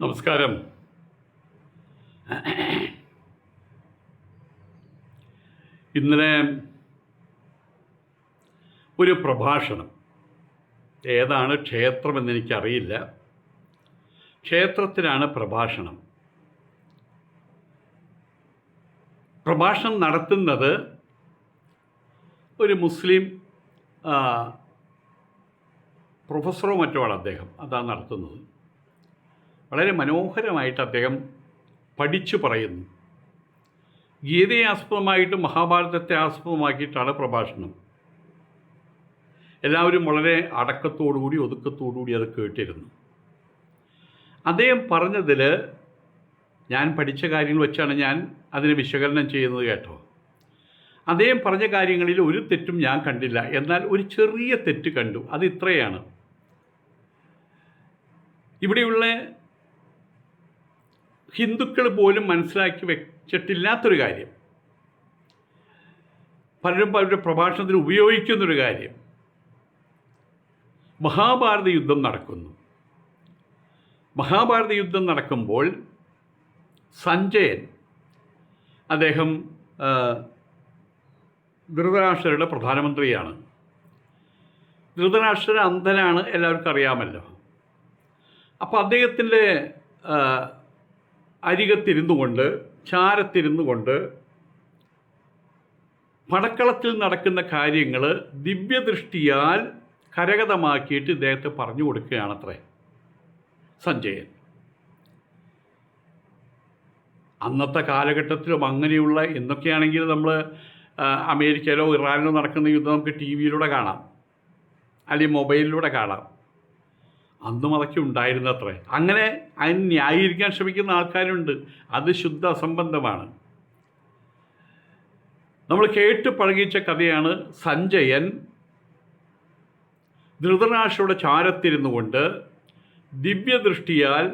നമസ്കാരം. ഇന്നലെ ഒരു പ്രഭാഷണം, ഏതാണ് ക്ഷേത്രമെന്ന് എനിക്കറിയില്ല, ക്ഷേത്രത്തിലാണ് പ്രഭാഷണം. പ്രഭാഷണം നടത്തുന്നത് ഒരു മുസ്ലിം പ്രൊഫസറോ മറ്റോ ആണ്. അദ്ദേഹം അതാണ് നടത്തുന്നത്. വളരെ മനോഹരമായിട്ട് അദ്ദേഹം പഠിച്ചു പറയുന്നു. ഗീതയെ ആസ്പദമായിട്ട്, മഹാഭാരതത്തെ ആസ്പദമാക്കിയിട്ടാണ് പ്രഭാഷണം. എല്ലാവരും വളരെ അടക്കത്തോടുകൂടി ഒതുക്കത്തോടുകൂടി അത് കേട്ടിരുന്നു. അദ്ദേഹം പറഞ്ഞതിൽ ഞാൻ പഠിച്ച കാര്യങ്ങൾ വെച്ചാണ് ഞാൻ അതിനെ വിശകലനം ചെയ്യുന്നത് കേട്ടോ. അദ്ദേഹം പറഞ്ഞ കാര്യങ്ങളിൽ ഒരു തെറ്റും ഞാൻ കണ്ടില്ല. എന്നാൽ ഒരു ചെറിയ തെറ്റ് കണ്ടു. അത് ഇത്രയാണ്: ഇവിടെയുള്ള ഹിന്ദുക്കൾ പോലും മനസ്സിലാക്കി വെച്ചിട്ടില്ലാത്തൊരു കാര്യം, പലരും പലരുടെ പ്രഭാഷണത്തിൽ ഉപയോഗിക്കുന്നൊരു കാര്യം. മഹാഭാരത യുദ്ധം നടക്കുന്നു. മഹാഭാരത യുദ്ധം നടക്കുമ്പോൾ സഞ്ജയൻ, അദ്ദേഹം ധൃതരാഷ്ട്രരുടെ പ്രധാനമന്ത്രിയാണ്. ധൃതരാഷ്ട്ര അന്ധനാണ്, എല്ലാവർക്കും അറിയാമല്ലോ. അപ്പോൾ അദ്ദേഹത്തിൻ്റെ അരികത്തിരുന്നു കൊണ്ട്, ചാരത്തിരുന്നു കൊണ്ട് പടക്കളത്തിൽ നടക്കുന്ന കാര്യങ്ങൾ ദിവ്യദൃഷ്ടിയാൽ കരഗതമാക്കിയിട്ട് ഇദ്ദേഹത്തെ പറഞ്ഞു കൊടുക്കുകയാണത്രേ സഞ്ജയൻ. അന്നത്തെ കാലഘട്ടത്തിലും അങ്ങനെയുള്ള എന്തൊക്കെയാണെങ്കിൽ നമ്മൾ അമേരിക്കയിലോ ഇറാനിലോ നടക്കുന്ന യുദ്ധം നമുക്ക് ടി വിയിലൂടെ കാണാം, അല്ലെങ്കിൽ മൊബൈലിലൂടെ കാണാം. അന്നും അതൊക്കെ ഉണ്ടായിരുന്നത്രേ. അങ്ങനെ അതിന് ന്യായീകരിക്കാൻ ശ്രമിക്കുന്ന ആൾക്കാരുണ്ട്. അത് ശുദ്ധ അസംബന്ധമാണ്. നമ്മൾ കേട്ട് പഴകിച്ച കഥയാണ്. സഞ്ജയൻ ധൃതരാഷ്ട്രയുടെ ചാരത്തിരുന്നു കൊണ്ട് ദിവ്യദൃഷ്ടിയാൽ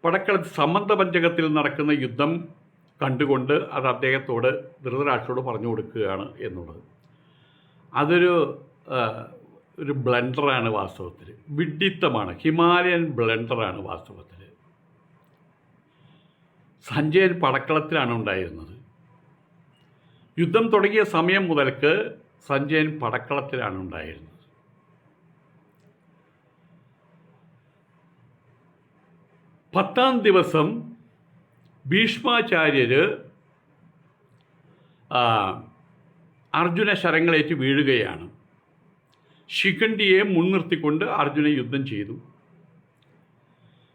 പടക്കളത്തിൽ സമന്തപഞ്ചകത്തിൽ നടക്കുന്ന യുദ്ധം കണ്ടുകൊണ്ട് അത് അദ്ദേഹത്തോട്, ധൃതരാഷ്ട്രയോട് പറഞ്ഞു കൊടുക്കുകയാണ് എന്നുള്ളത്. അതൊരു ബ്ലണ്ടറാണ് വാസ്തവത്തിൽ. വിഡ്ഢിത്തമാണ്, ഹിമാലയൻ ബ്ലണ്ടറാണ് വാസ്തവത്തിൽ. സഞ്ജയൻ പടക്കളത്തിലാണ് ഉണ്ടായിരുന്നത്. യുദ്ധം തുടങ്ങിയ സമയം മുതൽക്ക് സഞ്ജയൻ പടക്കളത്തിലാണ് ഉണ്ടായിരുന്നത്. പത്താം ദിവസം ഭീഷ്മാചാര്യർ അർജുന ശരങ്ങളേറ്റ് വീഴുകയാണ്. ശിഖണ്ഡിയെ മുൻനിർത്തിക്കൊണ്ട് അർജുനൻ യുദ്ധം ചെയ്തു.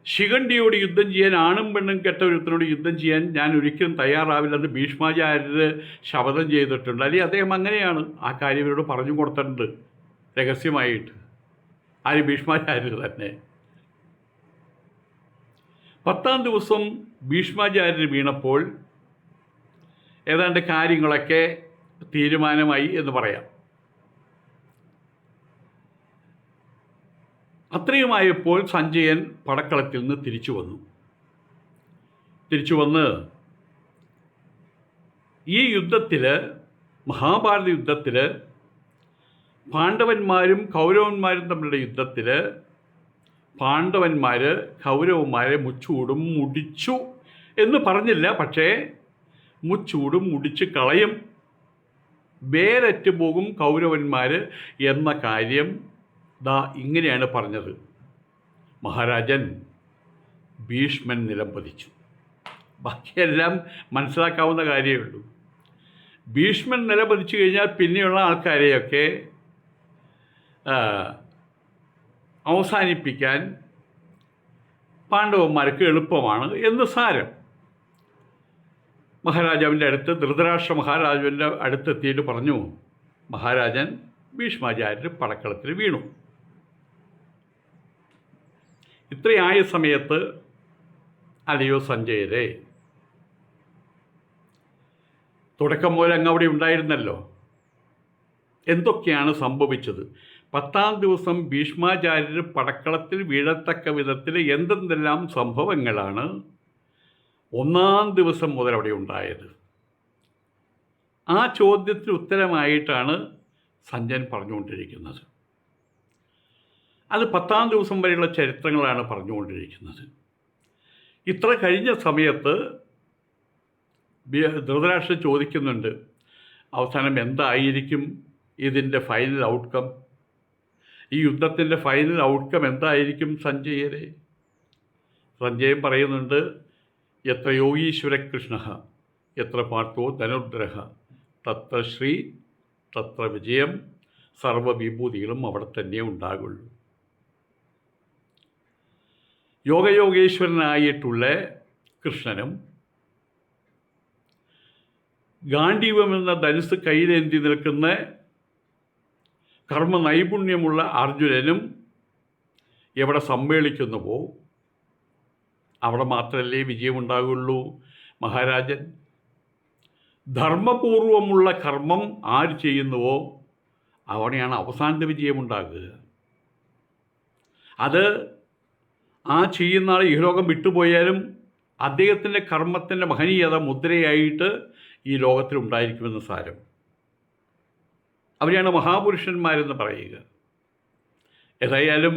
ശിഖണ്ഡിയോട് യുദ്ധം ചെയ്യാൻ, ആണും പെണ്ണും കെട്ട ഒരുത്തനോട് യുദ്ധം ചെയ്യാൻ ഞാൻ ഒരിക്കലും തയ്യാറാവില്ലെന്ന് ഭീഷ്മാചാര്യർ ശപഥം ചെയ്തിട്ടുണ്ട്. അല്ലെങ്കിൽ അദ്ദേഹം അങ്ങനെയാണ് ആ കാര്യം ഇവരോട് പറഞ്ഞു കൊടുത്തിട്ടുണ്ട് രഹസ്യമായിട്ട്. ആര്? ഭീഷ്മാചാര്യർ തന്നെ. പത്താം ദിവസം ഭീഷ്മാചാര്യർ വീണപ്പോൾ ഏതാണ്ട് കാര്യങ്ങളൊക്കെ തീരുമാനമായി എന്ന് പറയാം. അത്രയുമായപ്പോൾ സഞ്ജയൻ പടക്കളത്തിൽ നിന്ന് തിരിച്ചു വന്ന് ഈ യുദ്ധത്തിൽ, മഹാഭാരത യുദ്ധത്തിൽ, പാണ്ഡവന്മാരും കൗരവന്മാരും തമ്മിലുള്ള യുദ്ധത്തിൽ പാണ്ഡവന്മാർ കൗരവന്മാരെ മുച്ചൂടും മുടിച്ചു എന്ന് പറഞ്ഞില്ല, പക്ഷേ മുച്ചൂടും മുടിച്ച് കളയും, വേരറ്റ് പോകും കൗരവന്മാർ എന്ന കാര്യം ദാ ഇങ്ങനെയാണ് പറഞ്ഞത്. മഹാരാജൻ ഭീഷ്മൻ നിലംപതിച്ചു. ബാക്കിയെല്ലാം മനസ്സിലാക്കാവുന്ന കാര്യമേ ഉള്ളൂ. ഭീഷ്മൻ നിലംപതിച്ചു കഴിഞ്ഞാൽ പിന്നെയുള്ള ആൾക്കാരെയൊക്കെ അവസാനിപ്പിക്കാൻ പാണ്ഡവന്മാർക്ക് എളുപ്പമാണ് എന്ന് സാരം. മഹാരാജാവിൻ്റെ അടുത്ത്, ധൃതരാഷ്ട്ര മഹാരാജാവിൻ്റെ അടുത്തെത്തിയിട്ട് പറഞ്ഞു, മഹാരാജൻ ഭീഷ്മാചാര്യർ പടക്കളത്തിൽ വീണു. ഇത്രയായ സമയത്ത്, അല്ലയോ സഞ്ജയരെ, തുടക്കം മുതൽ അങ്ങ് അവിടെ ഉണ്ടായിരുന്നല്ലോ, എന്തൊക്കെയാണ് സംഭവിച്ചത്? പത്താം ദിവസം ഭീഷ്മാചാര്യർ പടക്കളത്തിൽ വീഴത്തക്ക വിധത്തിൽ എന്തെന്തെല്ലാം സംഭവങ്ങളാണ് ഒന്നാം ദിവസം മുതൽ അവിടെ ഉണ്ടായത്? ആ ചോദ്യത്തിന് ഉത്തരമായിട്ടാണ് സഞ്ജയൻ പറഞ്ഞുകൊണ്ടിരിക്കുന്നത്. അത് 10-ാം ദിവസം വരെയുള്ള ചരിത്രങ്ങളാണ് പറഞ്ഞുകൊണ്ടിരിക്കുന്നത്. ഇത്ര കഴിഞ്ഞ സമയത്ത് ധൃതരാഷ്ട്രൻ ചോദിക്കുന്നുണ്ട്, അവസാനം എന്തായിരിക്കും ഇതിൻ്റെ ഫൈനൽ ഔട്ട്കം, ഈ യുദ്ധത്തിൻ്റെ ഫൈനൽ ഔട്ട്കം എന്തായിരിക്കും സഞ്ജയരെ? സഞ്ജയൻ പറയുന്നുണ്ട്, എത്ര യോഗീശ്വര കൃഷ്ണ എത്ര പാർത്ഥോ ധനുർദ്രഹ തത്ര ശ്രീ തത്ര വിജയം, സർവവിഭൂതികളും അവിടെ തന്നെ ഉണ്ടാകുള്ളൂ. യോഗയോഗേശ്വരനായിട്ടുള്ള കൃഷ്ണനും ഗാണ്ഡീവമെന്ന ധനുസ് കയ്യിലേന്തി നിൽക്കുന്ന കർമ്മ നൈപുണ്യമുള്ള അർജുനനും എവിടെ സമ്മേളിക്കുന്നുവോ അവിടെ മാത്രമല്ലേ വിജയമുണ്ടാകുള്ളൂ മഹാരാജൻ. ധർമ്മപൂർവമുള്ള കർമ്മം ആര് ചെയ്യുന്നുവോ അവിടെയാണ് അവസാനത്തെ വിജയമുണ്ടാകുക. അത് ആ ചെയ്യുന്ന ആൾ ഇഹലോകം വിട്ടുപോയാലും അദ്ദേഹത്തിൻ്റെ കർമ്മത്തിൻ്റെ മഹനീയത മുദ്രയായിട്ട് ഈ ലോകത്തിലുണ്ടായിരിക്കുമെന്ന് സാരം. അവരെയാണ് മഹാപുരുഷന്മാരെന്ന് പറയുക. ഏതായാലും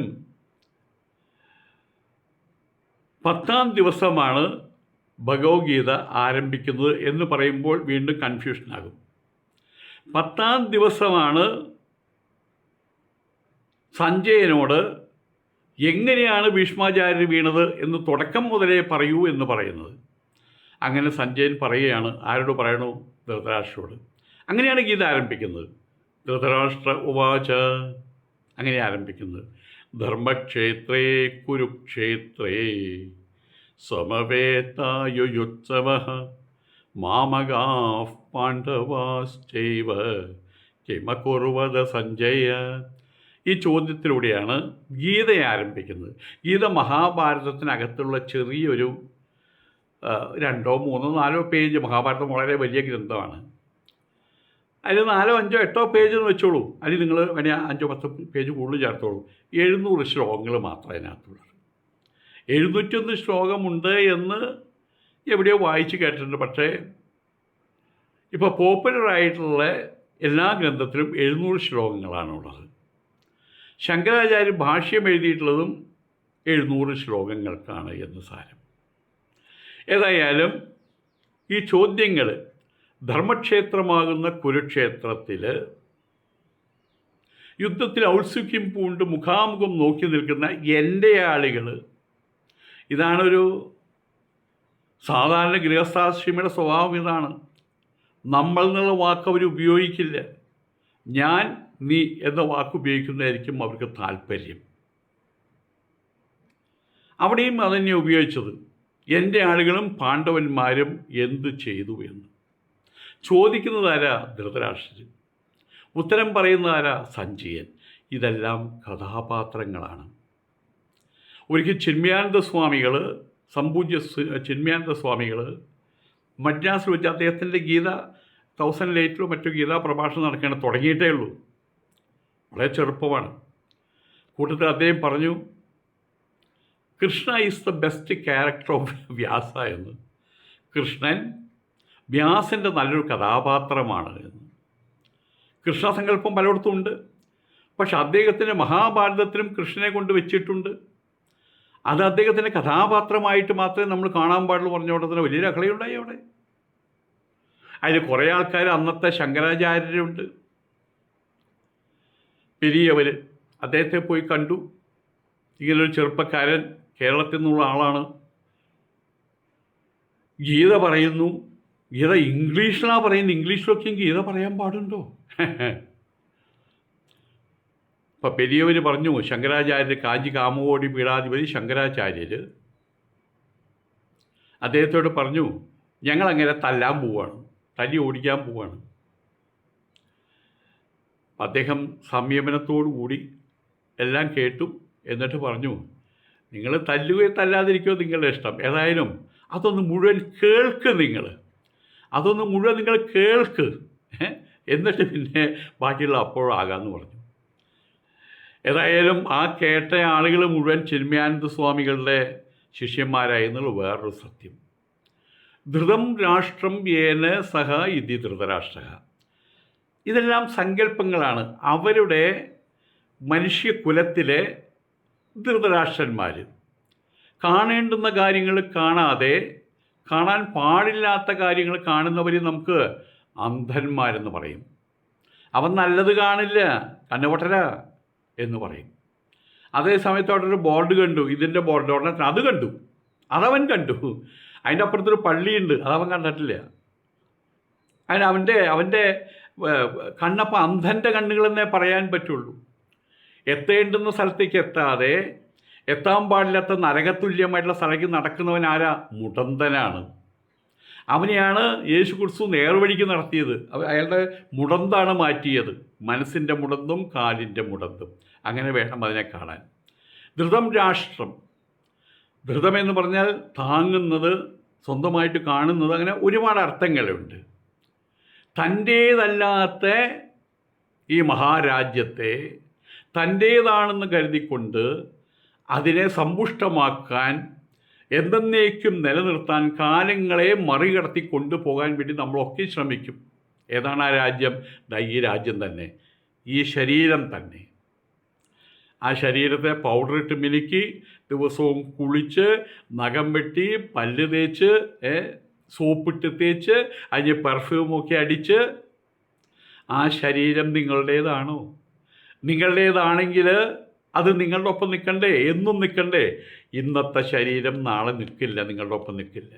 10-ാം ദിവസമാണ് ഭഗവത്ഗീത ആരംഭിക്കുന്നത് എന്ന് പറയുമ്പോൾ വീണ്ടും കൺഫ്യൂഷനാകും. 10-ാം ദിവസമാണ് സഞ്ജയനോട് എങ്ങനെയാണ് ഭീഷ്മാചാര്യർ വീണത് എന്ന് തുടക്കം മുതലേ പറയൂ എന്ന് പറയുന്നത്. അങ്ങനെ സഞ്ജയൻ പറയുകയാണ്. ആരോട് പറയണു? ധൃതരാഷ്ട്രോട്. അങ്ങനെയാണ് ഗീത ആരംഭിക്കുന്നത്. ധൃതരാഷ്ട്ര ഉവാച, അങ്ങനെ ആരംഭിക്കുന്നത്. ധർമ്മക്ഷേത്രേ കുരുക്ഷേത്രേ സമവേതായുയുത്സവഃ മാമകാഃ പാണ്ഡവാശ്ചൈവ കിമകുർവത സഞ്ജയ. ഈ ചോദ്യത്തിലൂടെയാണ് ഗീത ആരംഭിക്കുന്നത്. ഗീത മഹാഭാരതത്തിനകത്തുള്ള ചെറിയൊരു 2, 3, 4 പേജ്, മഹാഭാരതം വളരെ വലിയ ഗ്രന്ഥമാണ്. അതിൽ 4, 5, 8 പേജ് എന്ന് വെച്ചോളൂ. അതിൽ നിങ്ങൾ വേണേൽ 5, 10 പേജ് കൂടുതൽ ചേർത്തോളൂ. 700 ശ്ലോകങ്ങൾ മാത്രമേ അതിനകത്തുള്ളൂ. 701 ശ്ലോകമുണ്ട് എന്ന് എവിടെയോ വായിച്ച് കേട്ടിട്ടുണ്ട്. പക്ഷേ ഇപ്പോൾ പോപ്പുലറായിട്ടുള്ള എല്ലാ ഗ്രന്ഥത്തിലും 700 ശ്ലോകങ്ങളാണുള്ളത്. ശങ്കരാചാര്യ ഭാഷ്യം എഴുതിയിട്ടുള്ളതും 700 ശ്ലോകങ്ങൾക്കാണ് എന്ന് സാരം. ഏതായാലും ഈ ചോദ്യങ്ങൾ, ധർമ്മക്ഷേത്രമാകുന്ന കുരുക്ഷേത്രത്തിൽ യുദ്ധത്തിൽ ഔത്സുക്യം പൂണ്ട് മുഖാമുഖം നോക്കി നിൽക്കുന്ന എൻ്റെ ആളുകൾ, ഇതാണൊരു സാധാരണ ഗൃഹസ്ഥാശ്രമിയുടെ സ്വഭാവം. ഇതാണ്. നമ്മൾ എന്നുള്ള വാക്ക് അവർ ഉപയോഗിക്കില്ല. ഞാൻ, നീ എന്ന വാക്ക് ഉപയോഗിക്കുന്നതായിരിക്കും അവർക്ക് താല്പര്യം. അവിടെയും അതന്നെ ഉപയോഗിച്ചത്. എൻ്റെ ആളുകളും പാണ്ഡവന്മാരും എന്ത് ചെയ്തു എന്ന് ചോദിക്കുന്നതാരാ? ധൃതരാഷ്ട്രൻ. ഉത്തരം പറയുന്നതാരാ? സഞ്ജയൻ. ഇതെല്ലാം കഥാപാത്രങ്ങളാണ്. ഒരിക്കൽ ചിന്മയാനന്ദ സ്വാമികൾ, സംപൂജ്യ ചിന്മയാനന്ദ സ്വാമികൾ മദ്രാസിൽ വെച്ച് അദ്ദേഹത്തിൻ്റെ ഗീത 1008 മറ്റു ഗീതാ പ്രഭാഷണം നടക്കുകയാണ്. തുടങ്ങിയിട്ടേ ഉള്ളൂ. വളരെ ചെറുപ്പമാണ്. കൂട്ടത്തിൽ അദ്ദേഹം പറഞ്ഞു, Krishna is the best character of Vyasa എന്ന്. കൃഷ്ണൻ വ്യാസൻ്റെ നല്ലൊരു കഥാപാത്രമാണ് എന്ന്. കൃഷ്ണസങ്കല്പം പലയിടത്തും ഉണ്ട്. പക്ഷെ അദ്ദേഹത്തിൻ്റെ മഹാഭാരതത്തിലും കൃഷ്ണനെ കൊണ്ട് വെച്ചിട്ടുണ്ട്. അത് അദ്ദേഹത്തിൻ്റെ കഥാപാത്രമായിട്ട് മാത്രമേ നമ്മൾ കാണാൻ പാടുള്ളൂ. പറഞ്ഞുകൊണ്ട് തന്നെ വലിയൊരു അകളയുണ്ടായി അവിടെ. അതിൽ കുറേ ആൾക്കാർ അന്നത്തെ ശങ്കരാചാര്യരുണ്ട്. പെരിയവർ അദ്ദേഹത്തെ പോയി കണ്ടു. ഇങ്ങനൊരു ചെറുപ്പക്കാരൻ കേരളത്തിൽ നിന്നുള്ള ആളാണ്, ഗീത പറയുന്നു. ഗീത ഇംഗ്ലീഷിലാണ് പറയുന്നത്. ഇംഗ്ലീഷിലൊക്കെയും ഗീത പറയാൻ പാടുണ്ടോ? അപ്പം പെരിയവർ പറഞ്ഞു, ശങ്കരാചാര്യർ, കാഞ്ചി കാമകോടി പീഠാധിപതി ശങ്കരാചാര്യർ അദ്ദേഹത്തോട് പറഞ്ഞു, ഞങ്ങളങ്ങനെ തല്ലാൻ പോവുകയാണ്, തല്ലി ഓടിക്കാൻ പോവുകയാണ്. അദ്ദേഹം സംയമനത്തോടു കൂടി എല്ലാം കേട്ടു. എന്നിട്ട് പറഞ്ഞു, നിങ്ങൾ തല്ലുകയോ തല്ലാതിരിക്കുകയോ നിങ്ങളുടെ ഇഷ്ടം, ഏതായാലും അതൊന്ന് മുഴുവൻ കേൾക്ക്. അതൊന്ന് മുഴുവൻ നിങ്ങൾ കേൾക്ക്, എന്നിട്ട് പിന്നെ ബാക്കിയുള്ള അപ്പോഴാകാമെന്ന് പറഞ്ഞു. ഏതായാലും ആ കേട്ട ആളുകൾ മുഴുവൻ ചിന്മയാനന്ദ സ്വാമികളുടെ ശിഷ്യന്മാരായി എന്നുള്ള വേറൊരു സത്യം. ധൃതം രാഷ്ട്രം യേന സഹ ഇതി ധൃതരാഷ്ട്ര. ഇതെല്ലാം സങ്കല്പങ്ങളാണ്. അവരുടെ മനുഷ്യകുലത്തിലെ ധൃതരാഷ്ട്രന്മാർ. കാണേണ്ടുന്ന കാര്യങ്ങൾ കാണാതെ കാണാൻ പാടില്ലാത്ത കാര്യങ്ങൾ കാണുന്നവർ നമുക്ക് അന്ധന്മാരെന്ന് പറയും. അവൻ നല്ലത് കാണില്ല, കണ്ണുപൊട്ടല എന്ന് പറയും. അതേ സമയത്ത് അവിടെ ഒരു ബോർഡ് കണ്ടു, ഇതിൻ്റെ ബോർഡ് ഉടനെ അത് കണ്ടു, അതവൻ കണ്ടു. അതിൻ്റെ അപ്പുറത്തൊരു പള്ളിയുണ്ട്, അതവൻ കണ്ടിട്ടില്ല. അവൻ്റെ കണ്ണപ്പം അന്ധൻ്റെ കണ്ണുകളെന്നേ പറയാൻ പറ്റുള്ളൂ. എത്തേണ്ടുന്ന സ്ഥലത്തേക്ക് എത്താതെ എത്താൻ പാടില്ലാത്ത നരകതുല്യമായിട്ടുള്ള സ്ഥലത്തേക്ക് നടക്കുന്നവൻ ആരാ? മുടന്തനാണ്. അവനെയാണ് യേശു ക്രിസ്തു നേർവഴിക്ക് നടത്തിയത്. അയാളുടെ മുടന്താണ് മാറ്റിയത്. മനസ്സിൻ്റെ മുടന്തും കാലിൻ്റെ മുടന്തും. അങ്ങനെ വേണം അതിനെ കാണാൻ. ധൃതം രാഷ്ട്രം, ധൃതമെന്ന് പറഞ്ഞാൽ താങ്ങുന്നത്, സ്വന്തമായിട്ട് കാണുന്നത്, അങ്ങനെ ഒരുപാട് അർത്ഥങ്ങളുണ്ട്. തൻ്റേതല്ലാത്ത ഈ മഹാരാജ്യത്തെ തൻ്റേതാണെന്ന് കരുതിക്കൊണ്ട് അതിനെ സമ്പുഷ്ടമാക്കാൻ, എന്തെന്നേക്കും നിലനിർത്താൻ, കാലങ്ങളെ മറികടത്തി കൊണ്ടുപോകാൻ വേണ്ടി നമ്മളൊക്കെ ശ്രമിക്കും. ഏതാണ് ആ രാജ്യം? ഈ രാജ്യം തന്നെ, ഈ ശരീരം തന്നെ. ആ ശരീരത്തെ പൗഡറിട്ട് മിനുക്കി ദിവസവും കുളിച്ച്, നഖം വെട്ടി, പല്ല് തേച്ച്, സോപ്പിട്ട് തേച്ച്, അതിന് പെർഫ്യൂമൊക്കെ അടിച്ച്, ആ ശരീരം നിങ്ങളുടേതാണോ? നിങ്ങളുടേതാണെങ്കിൽ അത് നിങ്ങളുടെ ഒപ്പം നിൽക്കണ്ടേ? എന്നും നിൽക്കണ്ടേ? ഇന്നത്തെ ശരീരം നാളെ നിൽക്കില്ല, നിങ്ങളുടെ ഒപ്പം നിൽക്കില്ല.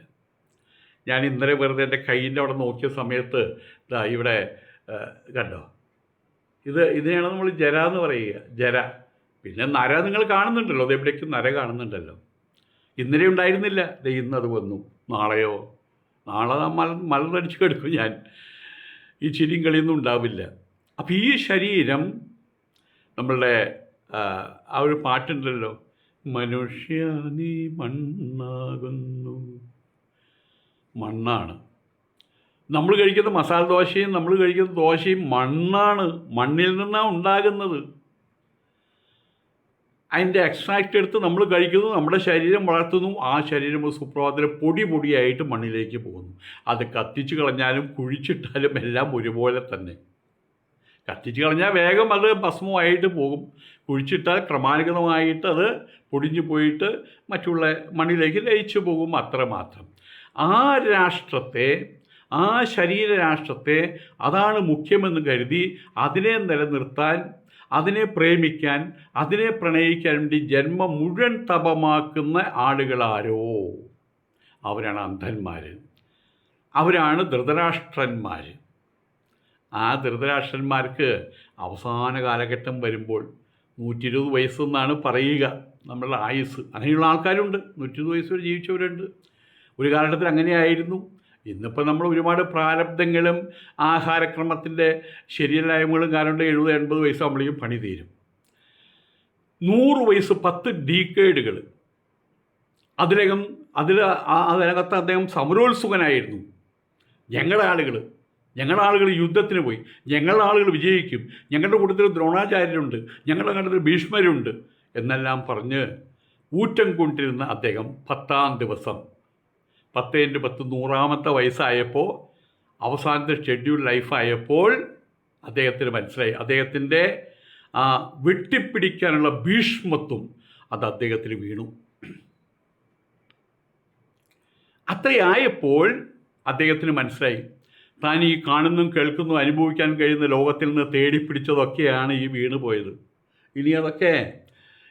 ഞാൻ ഇന്നലെ വെറുതെ എൻ്റെ കയ്യിൻ്റെ അവിടെ നോക്കിയ സമയത്ത് ഇവിടെ കണ്ടോ, ഇതിനെയാണ് നമ്മൾ ജര എന്ന് പറയുക, ജര. പിന്നെ നര നിങ്ങൾ കാണുന്നുണ്ടല്ലോ, അതെവിടേക്കും നര കാണുന്നുണ്ടല്ലോ. ഇന്നലെ ഉണ്ടായിരുന്നില്ല, ഇന്നത് വന്നു. നാളെയോ? നാളെ മലർന്നടിച്ച് കിടക്കും ഞാൻ. ഈ ചിരിയും കളിയൊന്നും ഉണ്ടാവില്ല. അപ്പം ഈ ശരീരം നമ്മളുടെ ആ ഒരു പാട്ടുണ്ടല്ലോ, മനുഷ്യ നീ മണ്ണാകുന്നു. മണ്ണാണ്. നമ്മൾ കഴിക്കുന്ന മസാല ദോശയും നമ്മൾ കഴിക്കുന്ന ദോശയും മണ്ണാണ്. മണ്ണിൽ നിന്നാണ് ഉണ്ടാകുന്നത്. അതിൻ്റെ എക്സ്ട്രാക്റ്റ് എടുത്ത് നമ്മൾ കഴിക്കുന്നു, നമ്മുടെ ശരീരം വളർത്തുന്നു. ആ ശരീരം സുപ്രഭാതത്തിൽ പൊടിയായിട്ട് മണ്ണിലേക്ക് പോകുന്നു. അത് കത്തിച്ച് കളഞ്ഞാലും കുഴിച്ചിട്ടാലും എല്ലാം ഒരുപോലെ തന്നെ. കത്തിച്ച് കളഞ്ഞാൽ വേഗം അത് ഭസ്മമായിട്ട് പോകും. കുഴിച്ചിട്ടാൽ ക്രമാനുഗതമായിട്ട് അത് പൊടിഞ്ഞു പോയിട്ട് മറ്റുള്ള മണ്ണിലേക്ക് ലയിച്ചു പോകും. അത്രമാത്രം. ആ രാഷ്ട്രത്തെ, ആ ശരീരരാഷ്ട്രത്തെ അതാണ് മുഖ്യമെന്ന് കരുതി അതിനെ നിലനിർത്താൻ, അതിനെ പ്രേമിക്കാൻ, അതിനെ പ്രണയിക്കാൻ വേണ്ടി ജന്മം മുഴുവൻ തപമാക്കുന്ന ആളുകളാരോ അവരാണ് അന്ധന്മാർ. അവരാണ് ധൃതരാഷ്ട്രന്മാർ. ആ ധൃതരാഷ്ട്രന്മാർക്ക് അവസാന കാലഘട്ടം വരുമ്പോൾ 120 വയസ്സെന്നാണ് പറയുക നമ്മളുടെ ആയുസ്. അങ്ങനെയുള്ള ആൾക്കാരുണ്ട്, 120 വയസ്സ് വരെ ജീവിച്ചവരുണ്ട്. ഒരു കാലഘട്ടത്തിൽ അങ്ങനെയായിരുന്നു. ഇന്നിപ്പോൾ നമ്മൾ ഒരുപാട് പ്രാരബ്ധങ്ങളും ആഹാരക്രമത്തിൻ്റെ ശരീരലായ്മകളും കാരണം 70-80 വയസ്സാകുമ്പോഴേക്കും പണി തീരും. 100 വയസ്സ്, 10 ഡീക്കേഡുകൾ. അതിനകത്ത് അദ്ദേഹം സമരോത്സുകനായിരുന്നു. ഞങ്ങളുടെ ആളുകൾ യുദ്ധത്തിന് പോയി, ഞങ്ങളുടെ ആളുകൾ വിജയിക്കും, ഞങ്ങളുടെ കൂട്ടത്തിൽ ദ്രോണാചാര്യരുണ്ട്, ഞങ്ങളുടെ കൂട്ടത്തിൽ ഭീഷ്മരുണ്ട് എന്നെല്ലാം പറഞ്ഞ് ഊറ്റം കൊണ്ടിരുന്ന അദ്ദേഹം 10-ാം ദിവസം 10x10 100ാമത്തെ വയസ്സായപ്പോൾ, അവസാനത്തെ ഷെഡ്യൂൾ ലൈഫായപ്പോൾ അദ്ദേഹത്തിന് മനസ്സിലായി അദ്ദേഹത്തിൻ്റെ ആ വെട്ടിപ്പിടിക്കാനുള്ള ഭീഷ്മത്വം അത് അദ്ദേഹത്തിന് വീണു. അത്രയായപ്പോൾ അദ്ദേഹത്തിന് മനസ്സിലായി താൻ ഈ കാണുന്നതും കേൾക്കുന്നതും അനുഭവിക്കാൻ കഴിയുന്ന ലോകത്തിൽ നിന്ന് തേടിപ്പിടിച്ചതൊക്കെയാണ് ഈ വീണ് പോയത്. ഇനി അതൊക്കെ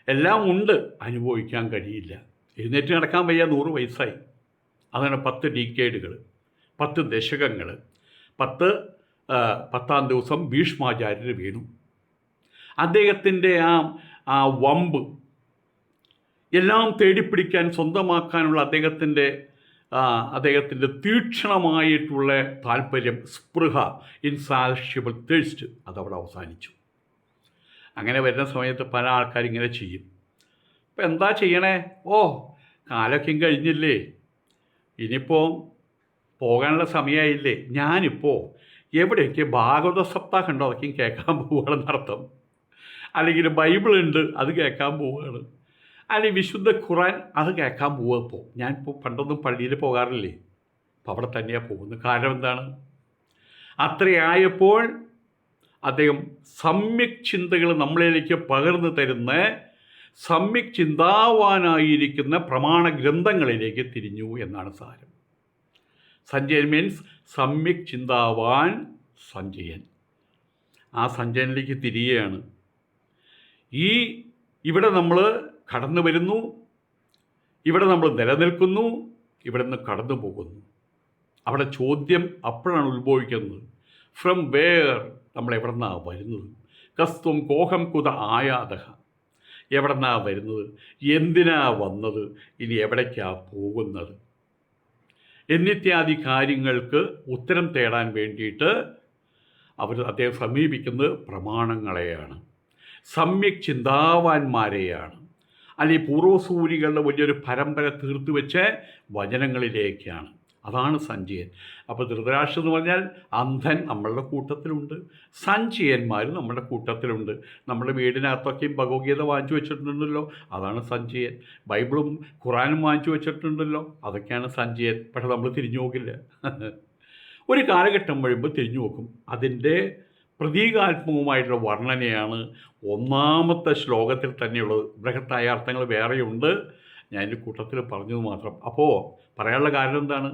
എല്ലാം ഉണ്ട്, അനുഭവിക്കാൻ കഴിയില്ല. എഴുന്നേറ്റ് നടക്കാൻ വയ്യ, 100 വയസ്സായി. അതാണ് 10 ഡീക്കേഡുകൾ, 10 ദശകങ്ങൾ. 10-ാം ദിവസം ഭീഷ്മാചാര്യർ വീണു. അദ്ദേഹത്തിൻ്റെ ആ വമ്പ് എല്ലാം തേടിപ്പിടിക്കാൻ, സ്വന്തമാക്കാനുള്ള അദ്ദേഹത്തിൻ്റെ തീക്ഷണമായിട്ടുള്ള താല്പര്യം, സ്പൃഹ, ഇൻസാഷ്യബിൾ തേഴ്സ്റ്റ്, അതവിടെ അവസാനിച്ചു. അങ്ങനെ വരുന്ന സമയത്ത് പല ആൾക്കാരിങ്ങനെ ചെയ്യും. ഇപ്പം എന്താ ചെയ്യണേ? കാലൊക്കെ കഴിഞ്ഞില്ലേ, ഇനിയിപ്പോൾ പോകാനുള്ള സമയമായില്ലേ, ഞാനിപ്പോൾ എവിടെയൊക്കെ ഭാഗവത സപ്താഹം ഉണ്ടോ അതൊക്കെയും കേൾക്കാൻ പോവുകയാണെന്നർത്ഥം. അല്ലെങ്കിൽ ബൈബിളുണ്ട്, അത് കേൾക്കാൻ പോവുകയാണ്. അല്ലെങ്കിൽ വിശുദ്ധ ഖുറാൻ, അത് കേൾക്കാൻ പോവുക. ഇപ്പോൾ ഞാനിപ്പോൾ പണ്ടൊന്നും പള്ളിയിൽ പോകാറില്ലേ, അപ്പോൾ അവിടെ തന്നെയാണ് പോകുന്നത്. കാരണം എന്താണ്? അത്രയായപ്പോൾ അദ്ദേഹം സമ്യക് ചിന്തകൾ നമ്മളിലേക്ക് പകർന്നു തരുന്ന സമ്യക് ചിന്താവാനായിരിക്കുന്ന പ്രമാണ ഗ്രന്ഥങ്ങളിലേക്ക് തിരിഞ്ഞു എന്നാണ് സാരം. സഞ്ജയൻ മീൻസ് സമ്യക് ചിന്താവാൻ സഞ്ജയൻ. ആ സഞ്ജയനിലേക്ക് തിരിയുകയാണ്. ഇവിടെ നമ്മൾ കടന്നു വരുന്നു, ഇവിടെ നമ്മൾ നിലനിൽക്കുന്നു, ഇവിടെ നിന്ന് കടന്നു പോകുന്നു. അവിടെ ചോദ്യം അപ്പോഴാണ് ഉത്ഭവിക്കുന്നത്. ഫ്രം വേർ, നമ്മൾ എവിടെ നിന്നാണ് വരുന്നത്? കസ്ത്വം കോഹം കുത ആയാതഹ, എവിടെ നിന്നാണ് വരുന്നത്, എന്തിനാ വന്നത്, ഇനി എവിടേക്കാണ് പോകുന്നത് എന്നിത്യാദി കാര്യങ്ങൾക്ക് ഉത്തരം തേടാൻ വേണ്ടിയിട്ട് അദ്ദേഹം സമീപിക്കുന്നത് പ്രമാണങ്ങളെയാണ്, സമ്യക് ചിന്താവാന്മാരെയാണ്, അല്ലെങ്കിൽ പൂർവ്വസൂരികളുടെ വലിയൊരു പരമ്പര തീർത്തു വെച്ച വചനങ്ങളിലേക്കാണ്. അതാണ് സഞ്ജയൻ. അപ്പോൾ ധൃതരാഷ്ട്രം എന്ന് പറഞ്ഞാൽ അന്ധൻ നമ്മളുടെ കൂട്ടത്തിലുണ്ട്, സഞ്ജയന്മാർ നമ്മുടെ കൂട്ടത്തിലുണ്ട്. നമ്മുടെ വീടിനകത്തൊക്കെയും ഭഗവത്ഗീത വാങ്ങിച്ചു വെച്ചിട്ടുണ്ടല്ലോ, അതാണ് സഞ്ജയൻ. ബൈബിളും ഖുറാനും വാങ്ങിച്ചു വെച്ചിട്ടുണ്ടല്ലോ, അതൊക്കെയാണ് സഞ്ജയൻ. പക്ഷെ നമ്മൾ തിരിഞ്ഞു നോക്കില്ല. ഒരു കാലഘട്ടം കഴിയുമ്പോൾ തിരിഞ്ഞു നോക്കും. അതിൻ്റെ പ്രതീകാത്മകമായിട്ടുള്ള വർണ്ണനയാണ് ഒന്നാമത്തെ ശ്ലോകത്തിൽ തന്നെയുള്ളത്. ബൃഹത്തായ അർത്ഥങ്ങൾ വേറെയുണ്ട്, ഞാൻ എൻ്റെ കൂട്ടത്തിൽ പറഞ്ഞത് മാത്രം. അപ്പോൾ പറയാനുള്ള കാരണം എന്താണ്?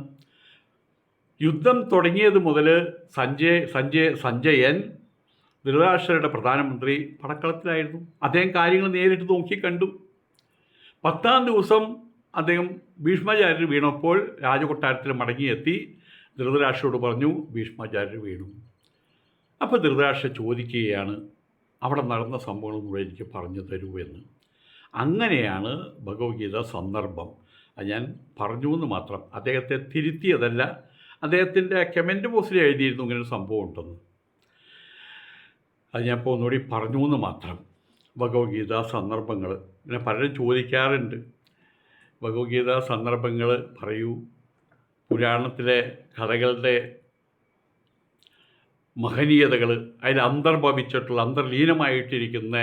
യുദ്ധം തുടങ്ങിയത് മുതൽ സഞ്ജയൻ ധൃതരാഷ്ട്രരുടെ പ്രധാനമന്ത്രി പടക്കളത്തിലായിരുന്നു. അദ്ദേഹം കാര്യങ്ങൾ നേരിട്ട് നോക്കി കണ്ടു. 10-ാം ദിവസം അദ്ദേഹം ഭീഷ്മാചാര്യർ വീണപ്പോൾ രാജകൊട്ടാരത്തിൽ മടങ്ങിയെത്തി ധൃതരാഷ്ട്രയോട് പറഞ്ഞു, ഭീഷ്മാചാര്യർ വീണു. അപ്പോൾ ധൃതരാഷ്ട്ര ചോദിക്കുകയാണ്, അവിടെ നടന്ന സംഭവങ്ങൾ മുഴുവൻ എനിക്ക് പറഞ്ഞു തരൂ എന്ന്. അങ്ങനെയാണ് ഭഗവത്ഗീത സന്ദർഭം. അത് ഞാൻ പറഞ്ഞു എന്ന് മാത്രം, അദ്ദേഹത്തെ തിരുത്തിയതല്ല. അദ്ദേഹത്തിൻ്റെ കമൻറ്റ് ബോക്സിൽ എഴുതിയിരുന്നു ഇങ്ങനൊരു സംഭവം ഉണ്ടെന്ന്. അത് ഞാൻ ഇപ്പോൾ ഒന്നുകൂടി പറഞ്ഞു എന്ന് മാത്രം. ഭഗവത്ഗീത സന്ദർഭങ്ങൾ പിന്നെ പലരും ചോദിക്കാറുണ്ട്, ഭഗവത്ഗീത സന്ദർഭങ്ങൾ പറയൂ, പുരാണത്തിലെ കഥകളുടെ മഹനീയതകൾ അതിൽ അന്തർഭവിച്ചിട്ടുള്ള അന്തർലീനമായിട്ടിരിക്കുന്ന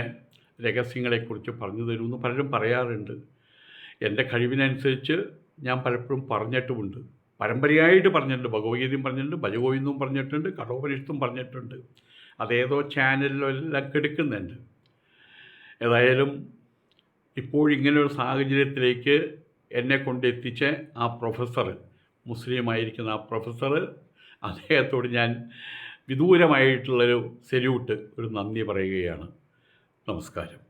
രഹസ്യങ്ങളെക്കുറിച്ച് പറഞ്ഞു തരുമെന്ന് പലരും പറയാറുണ്ട്. എൻ്റെ കഴിവിനനുസരിച്ച് ഞാൻ പലപ്പോഴും പറഞ്ഞിട്ടുമുണ്ട്, പരമ്പരയായിട്ട് പറഞ്ഞിട്ടുണ്ട്. ഭഗവത്ഗീതയും പറഞ്ഞിട്ടുണ്ട്, ഭജഗോവിന്ദവും പറഞ്ഞിട്ടുണ്ട്, കഠോപനിഷത്തും പറഞ്ഞിട്ടുണ്ട്. അതേതോ ചാനലിലെല്ലാം കെടുക്കുന്നുണ്ട്. ഏതായാലും ഇപ്പോഴിങ്ങനൊരു സാഹചര്യത്തിലേക്ക് എന്നെ കൊണ്ടെത്തിച്ച ആ പ്രൊഫസർ, മുസ്ലിമായിരിക്കുന്ന ആ പ്രൊഫസർ, അദ്ദേഹത്തോട് ഞാൻ വിദൂരമായിട്ടുള്ളൊരു സല്യൂട്ട്, ഒരു നന്ദി പറയുകയാണ്. നമസ്കാരം.